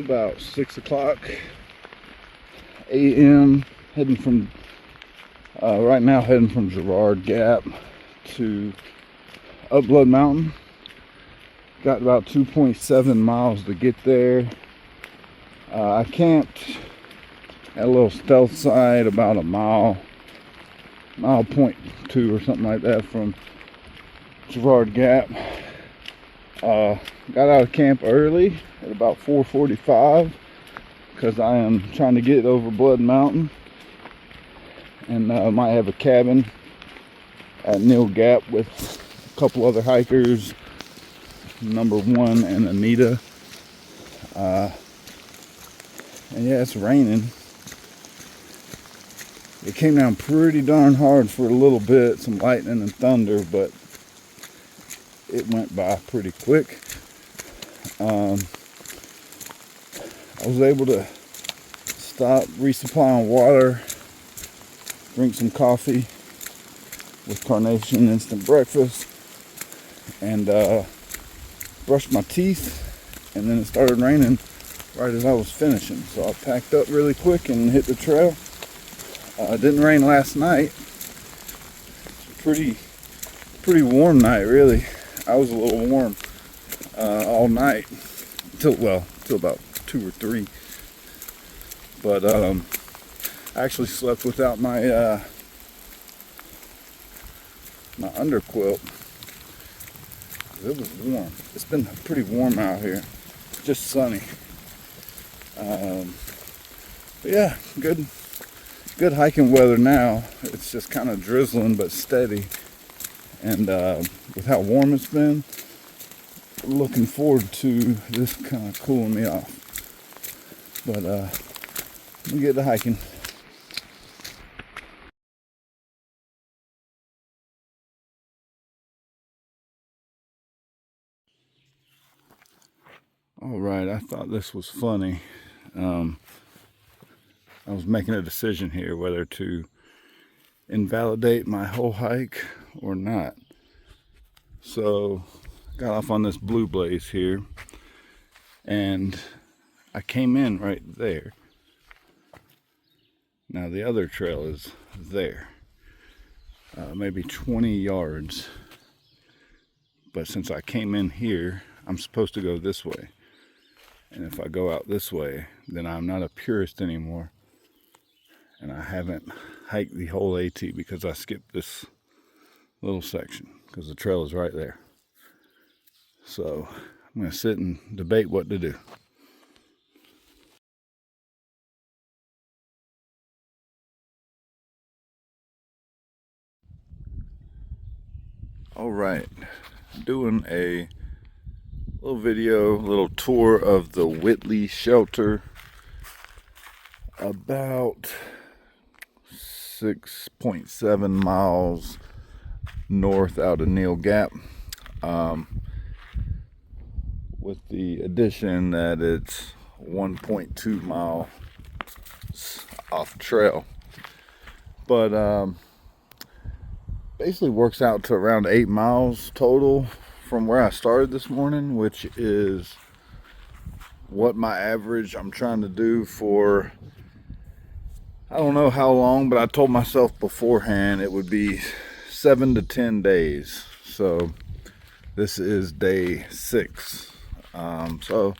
about 6 o'clock a.m. heading from right now heading from Girard Gap to up Blood Mountain. Got about 2.7 miles to get there. I camped at a little stealth site about a mile 0.2 or something like that from Girard Gap. Got out of camp early at about 4:45 because I am trying to get over Blood Mountain, and might have a cabin at Neil Gap with a couple other hikers, number 1 and Anita. And yeah, it's raining. It came down pretty darn hard for a little bit, some lightning and thunder, but it went by pretty quick. I was able to stop, resupply on water, drink some coffee with Carnation instant breakfast, and brushed my teeth, and then it started raining right as I was finishing. So I packed up really quick and hit the trail. It didn't rain last night. Pretty warm night, really. I was a little warm all night till about 2 or 3. But I actually slept without my my underquilt. It was warm. It's been pretty warm out here. Just sunny. But yeah, good hiking weather now. It's just kind of drizzling but steady. And with how warm it's been, looking forward to this kind of cooling me off. But let me get to hiking. Alright, I thought this was funny. I was making a decision here whether to invalidate my whole hike or not. So got off on this Blue Blaze here, and I came in right there. Now the other trail is there, maybe 20 yards, but since I came in here, I'm supposed to go this way, and if I go out this way, then I'm not a purist anymore, and I haven't hiked the whole AT because I skipped this little section because the trail is right there. So I'm going to sit and debate what to do. All right, doing a little video, little tour of the Whitley shelter, about 6.7 miles north out of Neil Gap, with the addition that it's 1.2 miles off trail, but basically works out to around 8 miles total from where I started this morning, which is what my average I'm trying to do for, I don't know how long, but I told myself beforehand it would be 7 to 10 days. So this is day 6. So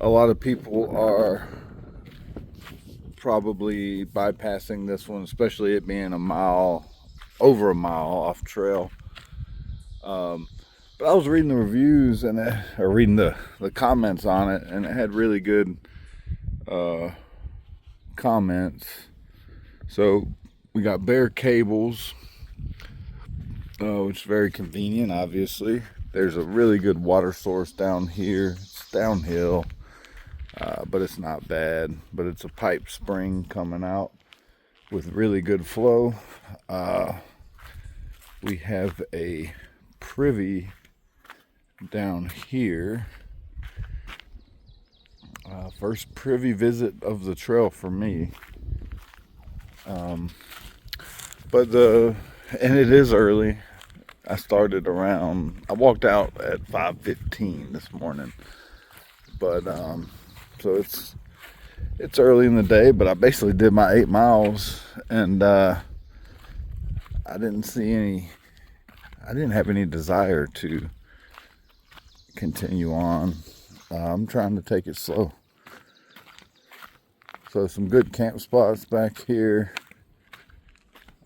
a lot of people are probably bypassing this one, especially it being over a mile off trail. But I was reading the reviews and reading the comments on it, and it had really good comments. So we got bare cables, which is very convenient, obviously. There's a really good water source down here. It's downhill, but it's not bad. But it's a pipe spring coming out with really good flow. We have a privy down here. First privy visit of the trail for me. And it is early. I walked out at 5:15 this morning, but So it's early in the day, but I basically did my 8 miles, and I didn't have any desire to continue on. I'm trying to take it slow. So some good camp spots back here.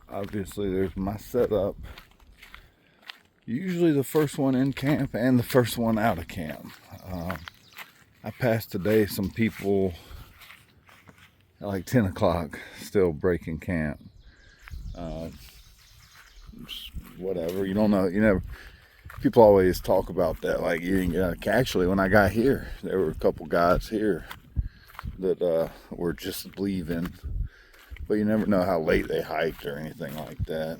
Obviously there's my setup. Usually the first one in camp and the first one out of camp. I passed today some people at like 10 o'clock still breaking camp. Whatever, you don't know, you never, people always talk about that, like you didn't get out of camp. Actually, when I got here, there were a couple guys here that were just leaving, but you never know how late they hiked or anything like that.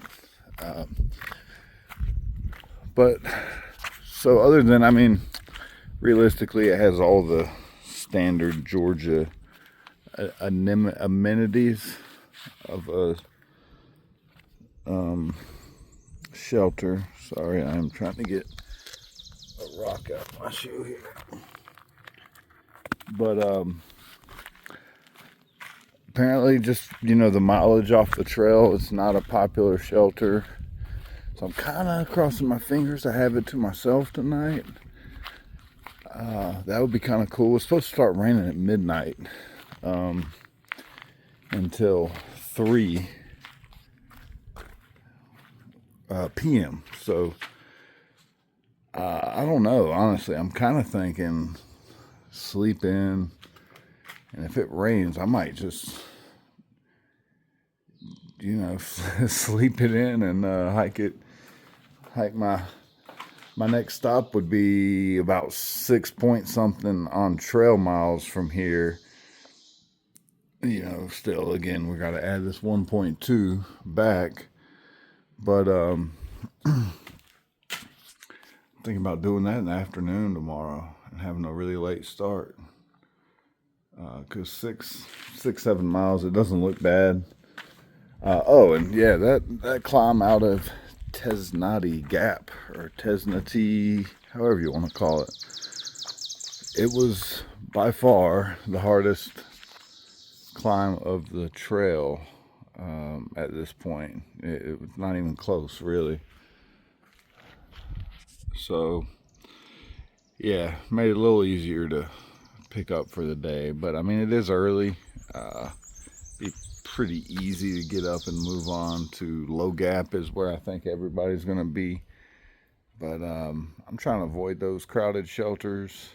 But so other than, I mean, realistically, it has all the standard Georgia amenities of a shelter. Sorry, I'm trying to get a rock out of my shoe here. But apparently, just, you know, the mileage off the trail, it's not a popular shelter. So I'm kind of crossing my fingers to have it to myself tonight. That would be kind of cool. It's supposed to start raining at midnight until 3 p.m. So I don't know, honestly. I'm kind of thinking sleep in, and if it rains, I might just, you know, sleep it in and hike my next stop would be about 6 point something on trail miles from here. You know, still, again, we got to add this 1.2 back. But thinking about doing that in the afternoon tomorrow and having a really late start. Because 7 miles, it doesn't look bad. Oh, and yeah, that climb out of Tesnati Gap, or Tesnati, however you want to call it, it was by far the hardest climb of the trail at this point. It was not even close, really. So yeah, made it a little easier to pick up for the day. But I mean, it is early. Be pretty easy to get up and move on to Low Gap is where I think everybody's gonna be. But I'm trying to avoid those crowded shelters.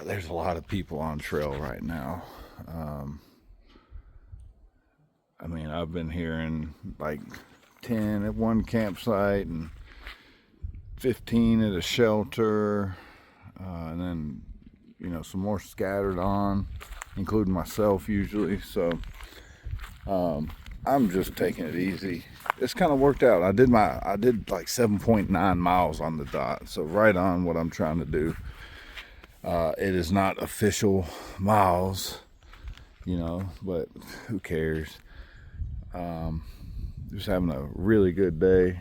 There's a lot of people on trail right now. I mean, I've been hearing like 10 at one campsite and 15 at a shelter, and then, you know, some more scattered on, including myself usually. So I'm just taking it easy. It's kind of worked out. I did like 7.9 miles on the dot, so right on what I'm trying to do. It is not official miles, you know, but who cares? Just having a really good day.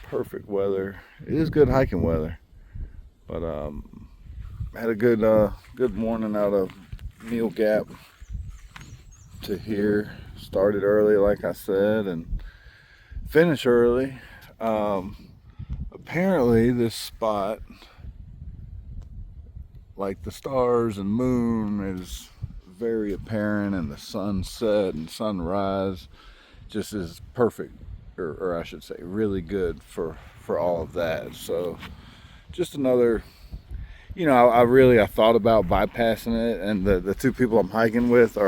Perfect weather. It is good hiking weather. But had a good morning out of Neal Gap to here. Started early, like I said, and finished early. Apparently this spot, like the stars and moon, is very apparent, and the sunset and sunrise just is perfect, or I should say really good for all of that. So just another, you know, I thought about bypassing it, and the two people I'm hiking with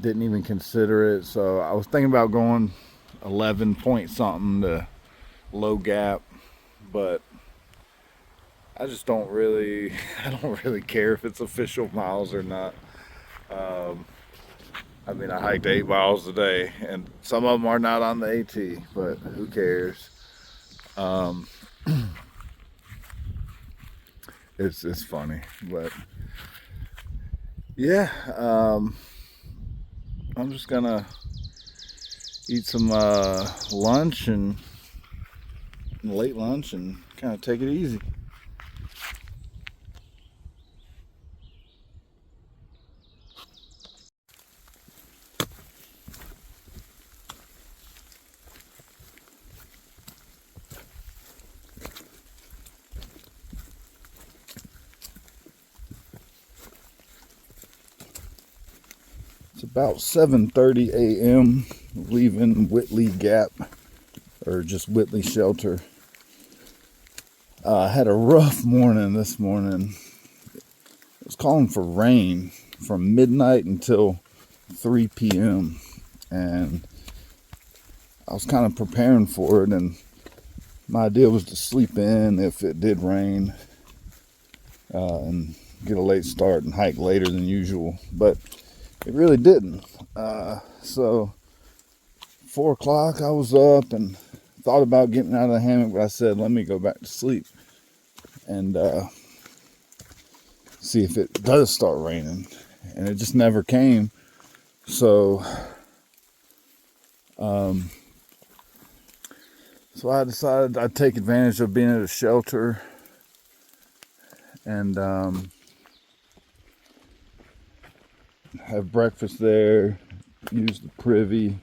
didn't even consider it. So I was thinking about going 11 point something to Low Gap, but I just don't really care if it's official miles or not. I mean, I hiked 8 miles a day, and some of them are not on the AT, but who cares? It's funny, but yeah, I'm just gonna eat some lunch and late lunch and kind of take it easy. It's about 7:30 a.m. leaving Whitley Gap, or just Whitley Shelter. I had a rough morning this morning. It was calling for rain from midnight until 3 p.m. and I was kind of preparing for it, and my idea was to sleep in if it did rain and get a late start and hike later than usual, but it really didn't. So 4 o'clock I was up and thought about getting out of the hammock, but I said, let me go back to sleep and see if it does start raining. And it just never came. So I decided I'd take advantage of being at a shelter and have breakfast there, use the privy.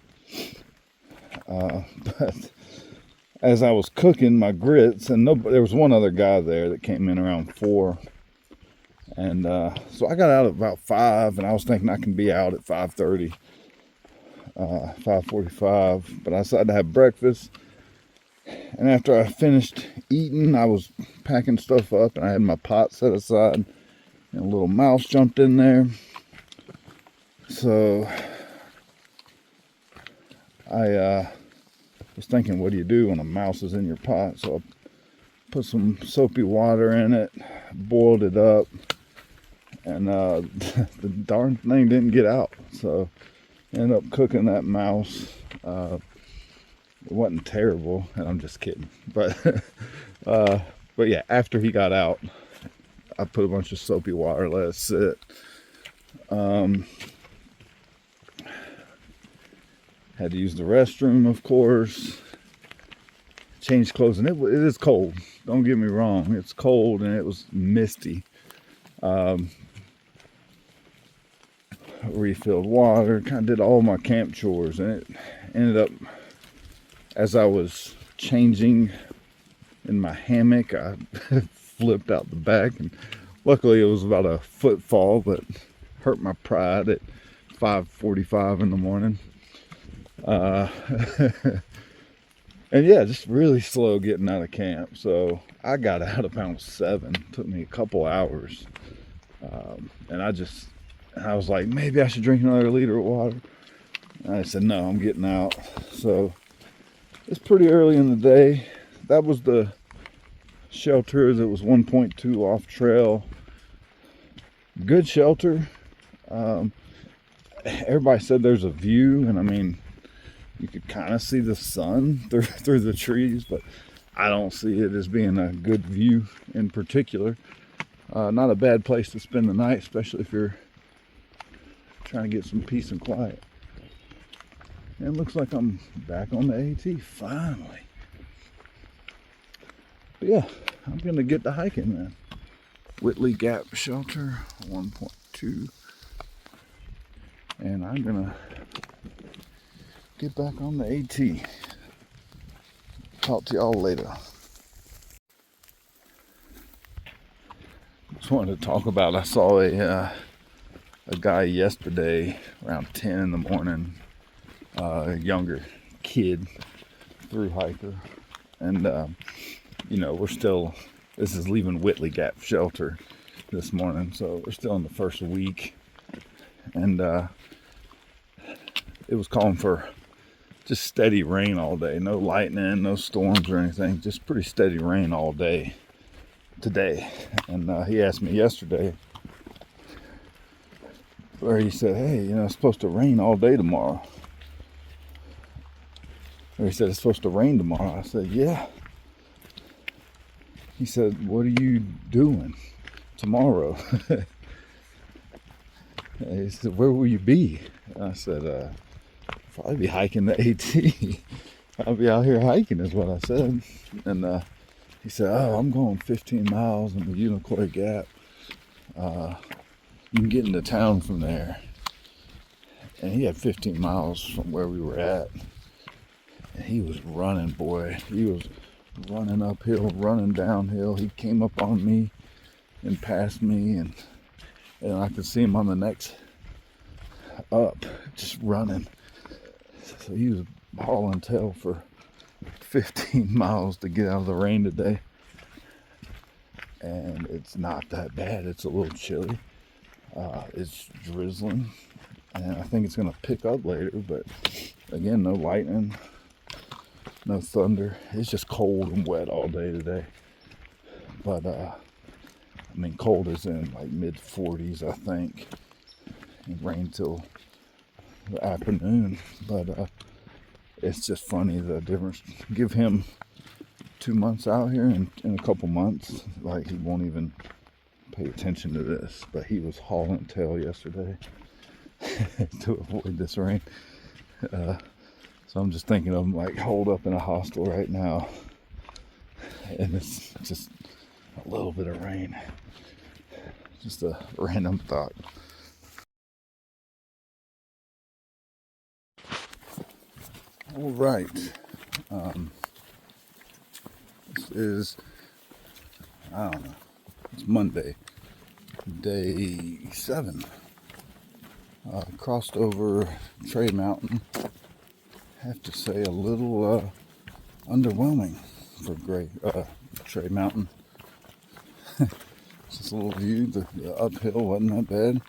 But as I was cooking my grits, and there was one other guy there that came in around 4. And so I got out at about 5, and I was thinking I can be out at 5:30, 5:45. But I decided to have breakfast. And after I finished eating, I was packing stuff up, and I had my pot set aside, and a little mouse jumped in there. So I was thinking, what do you do when a mouse is in your pot? So I put some soapy water in it, boiled it up, and the darn thing didn't get out. So I ended up cooking that mouse. It wasn't terrible, and I'm just kidding. But yeah, after he got out, I put a bunch of soapy water, let it sit. Had to use the restroom, of course. Change clothes, and it is cold. Don't get me wrong, it's cold, and it was misty. Refilled water, kind of did all my camp chores, and it ended up, as I was changing in my hammock, I flipped out the back, and luckily it was about a foot fall, but hurt my pride at 5:45 in the morning. And yeah, just really slow getting out of camp. So I got out about 7. Took me a couple hours, and I was like, maybe I should drink another liter of water. And I said, no, I'm getting out. So it's pretty early in the day. That was the shelter that was 1.2 off trail. Good shelter. Everybody said there's a view, and I mean, you could kind of see the sun through the trees, but I don't see it as being a good view in particular. Not a bad place to spend the night, especially if you're trying to get some peace and quiet. And it looks like I'm back on the AT finally. But yeah, I'm gonna get to hiking then. Whitley Gap Shelter 1.2, and I'm gonna get back on the AT. Talk to y'all later. Just wanted to talk about, I saw a guy yesterday around 10 in the morning, a younger kid, through hiker, and this is leaving Whitley Gap Shelter this morning, so we're still in the first week, and it was calling for just steady rain all day. No lightning, no storms or anything, just pretty steady rain all day today. And he asked me yesterday, where he said, hey, it's supposed to rain all day tomorrow. Or he said, it's supposed to rain tomorrow. I said, yeah. He said, what are you doing tomorrow? He said, where will you be? And I said, probably be hiking the AT. I'll be out here hiking is what I said. And he said, oh, I'm going 15 miles in the Unicoi Gap. You can get into town from there. And he had 15 miles from where we were at. And he was running, boy. He was running uphill, running downhill. He came up on me and passed me, and I could see him on the next up, just running. So he was hauling tail for 15 miles to get out of the rain today. And it's not that bad. It's a little chilly. It's drizzling. And I think it's going to pick up later. But again, no lightning, no thunder. It's just cold and wet all day today. But, I mean, cold is in like mid 40s, I think. And rain till the afternoon. But it's just funny the difference. Give him 2 months out here, and in a couple months, like, he won't even pay attention to this. But he was hauling tail yesterday to avoid this rain. So I'm just thinking of him like holed up in a hostel right now, and it's just a little bit of rain. Just a random thought. All right. This is, I don't know, it's Monday, day 7. Crossed over Trade Mountain. Have to say a little underwhelming for Trade Mountain. Just a little view. The uphill wasn't that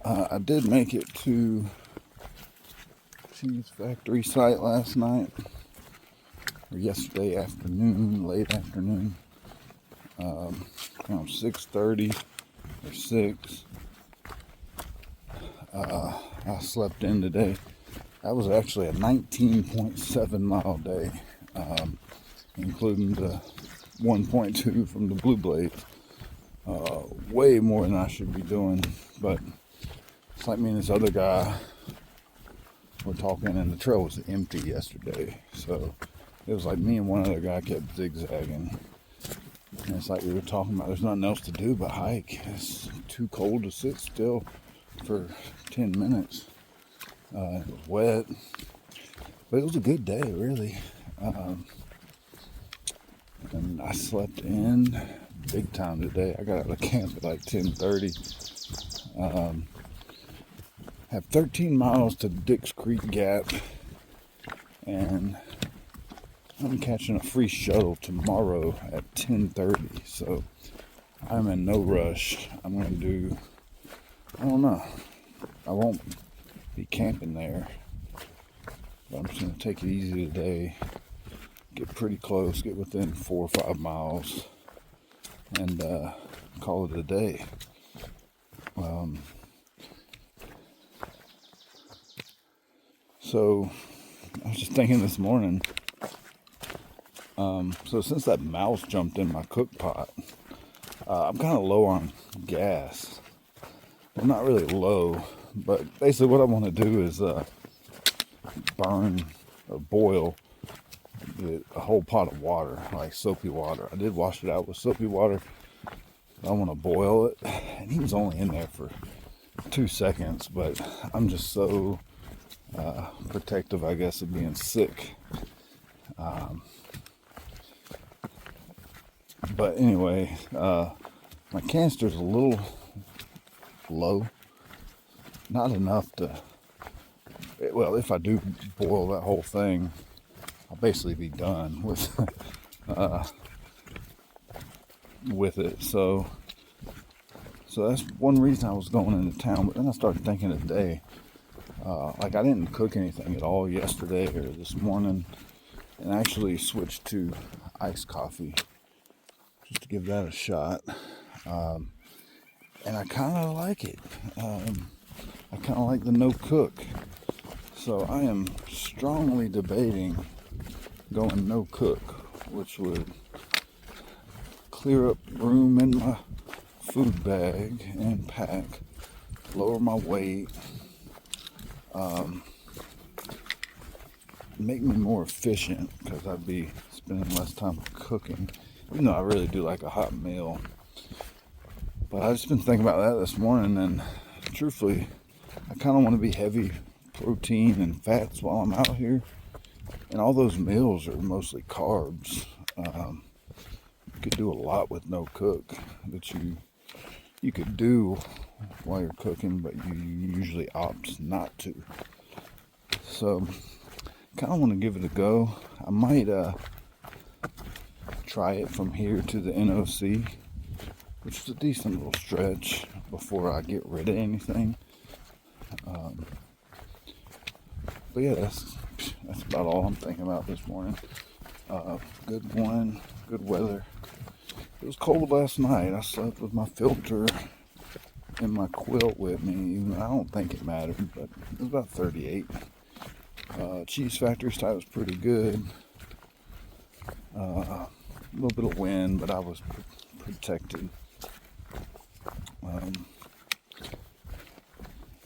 bad. I did make it to cheese factory site last night, or yesterday afternoon, late afternoon, around 6:30 or 6. I slept in today. That was actually a 19.7 mile day, including the 1.2 from the Blue Blade. Way more than I should be doing, but it's like me and this other guy were talking, and the trail was empty yesterday, so it was like me and one other guy kept zigzagging, and it's like we were talking about there's nothing else to do but hike. It's too cold to sit still for 10 minutes. It was wet, but it was a good day, really. And I slept in big time today. I got out of camp at like 10:30. Have 13 miles to Dix Creek Gap, and I'm catching a free shuttle tomorrow at 10:30. So I'm in no rush. I'm gonna do, I don't know, I won't be camping there, but I'm just gonna take it easy today, get pretty close, get within 4 or 5 miles, and call it a day. So I was just thinking this morning, so since that mouse jumped in my cook pot, I'm kind of low on gas. Well, not really low, but basically what I want to do is burn or boil a whole pot of water, like soapy water. I did wash it out with soapy water. I want to boil it, and he was only in there for 2 seconds, but I'm just so protective, I guess, of being sick. But anyway, my canister's a little low, not enough to, well, if I do boil that whole thing, I'll basically be done with it. So that's one reason I was going into town. But then I started thinking today, like, I didn't cook anything at all yesterday or this morning, and I actually switched to iced coffee just to give that a shot. And I kind of like it. I kind of like the no cook. So I am strongly debating going no cook, which would clear up room in my food bag and pack, lower my weight, make me more efficient, because I'd be spending less time cooking, even though I really do like a hot meal. But I've just been thinking about that this morning, and truthfully, I kind of want to be heavy protein and fats while I'm out here, and all those meals are mostly carbs. You could do a lot with no cook that you you could do while you're cooking, but you usually opt not to. So, kind of want to give it a go. I might try it from here to the NOC, which is a decent little stretch before I get rid of anything. But yeah, that's about all I'm thinking about this morning. Good morning, good weather. It was cold last night. I slept with my filter and my quilt with me. Even I don't think it mattered, but it was about 38. Cheese factory side was pretty good. A little bit of wind, but I was protected.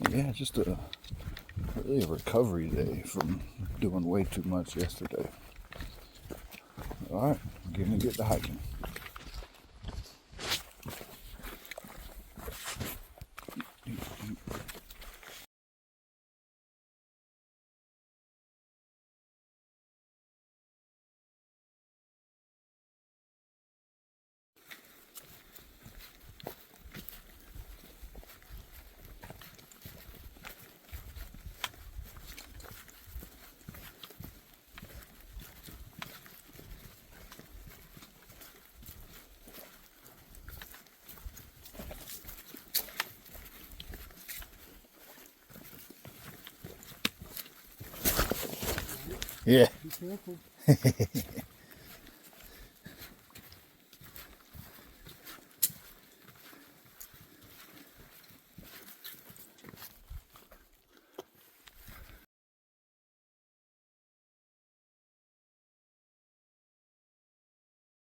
Yeah, just really a recovery day from doing way too much yesterday. All right, I'm gonna get to hiking. Yeah. Be careful.